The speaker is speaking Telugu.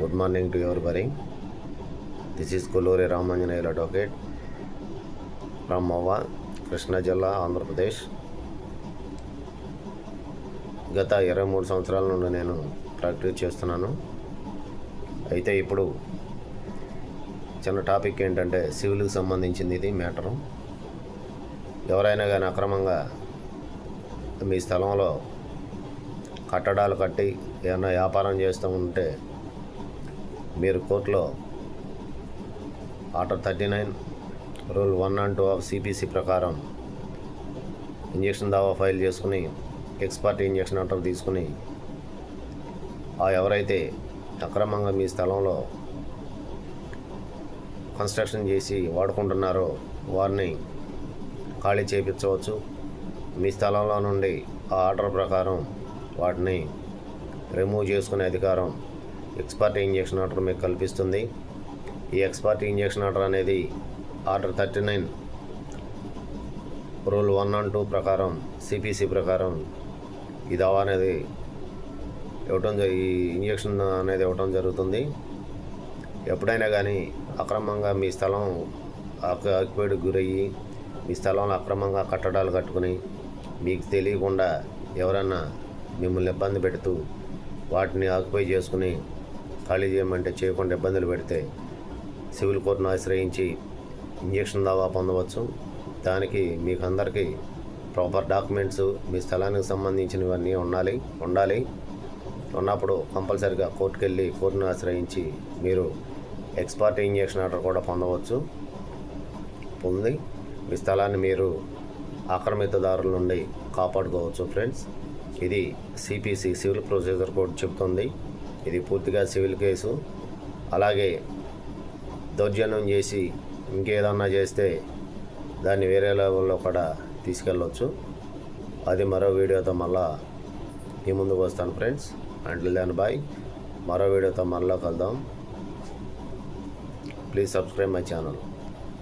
Good morning to everybody. This is Kulluri Ramanjaneyulu Advocate from Mova, Krishna Jilla, Andhra Pradesh. గత 23 సంవత్సరాల నుండి నేను ప్రాక్టీస్ చేస్తున్నాను. అయితే ఇప్పుడు చిన్న టాపిక్ ఏంటంటే సివిల్కి సంబంధించింది ఇది మ్యాటరు. ఎవరైనా కానీ అక్రమంగా మీ స్థలంలో కట్టడాలు కట్టి ఏమైనా వ్యాపారం చేస్తూ ఉంటే మీరు కోర్టులో order 39 rule 1 and 2 of CPC ప్రకారం ఇంజక్షన్ దావా ఫైల్ చేసుకుని ఎక్స్పర్ట్ ఇంజక్షన్ ఆర్డర్ తీసుకుని ఎవరైతే అక్రమంగా మీ స్థలంలో కన్స్ట్రక్షన్ చేసి వాడుకుంటున్నారో వారిని ఖాళీ చేయించవచ్చు. మీ స్థలంలో నుండి ఆ ఆర్డర్ ప్రకారం వాటిని రిమూవ్ చేసుకునే అధికారం ఎక్స్పర్ట్ ఇంజక్షన్ ఆర్డర్ మీకు కల్పిస్తుంది. ఈ ఎక్స్పర్ట్ ఇంజక్షన్ ఆర్డర్ అనేది ఆర్డర్ 39 రూల్ 1 and 2 ప్రకారం సిపిసి ప్రకారం ఈ దావా అనేది ఈ ఇంజక్షన్ అనేది ఇవ్వటం జరుగుతుంది. ఎప్పుడైనా కానీ అక్రమంగా మీ స్థలం ఆక్యుపైడ్కి గురయ్యి మీ స్థలంలో అక్రమంగా కట్టడాలు కట్టుకుని మీకు తెలియకుండా ఎవరన్నా మిమ్మల్ని ఇబ్బంది పెడుతూ వాటిని ఆక్యుపై చేసుకుని ఖాళీ చేయమంటే చేయకుండా ఇబ్బందులు పెడితే సివిల్ కోర్టును ఆశ్రయించి ఇంజక్షన్ దావా పొందవచ్చు. దానికి మీకు అందరికీ ప్రాపర్ డాక్యుమెంట్స్ మీ స్థలానికి సంబంధించినవన్నీ ఉండాలి. ఉన్నప్పుడు కంపల్సరిగా కోర్టుకు వెళ్ళి కోర్టును ఆశ్రయించి మీరు ఎక్స్పర్ట్ ఇంజక్షన్ ఆర్డర్ కూడా పొంది మీ స్థలాన్ని మీరు ఆక్రమితదారుల నుండి కాపాడుకోవచ్చు. ఫ్రెండ్స్, ఇది సిపిసి సివిల్ ప్రొసీజర్ కోడ్ చెప్తుంది. ఇది పూర్తిగా సివిల్ కేసు. అలాగే దౌర్జన్యం చేసి ఇంకేదన్నా చేస్తే దాన్ని వేరే లెవెల్లో కూడా తీసుకెళ్ళవచ్చు. అది మరో వీడియోతో మళ్ళా ఈ ముందుకు వస్తాను ఫ్రెండ్స్. Until then bye. మరో వీడియోతో మళ్ళీ కలుద్దాం. Please subscribe my channel.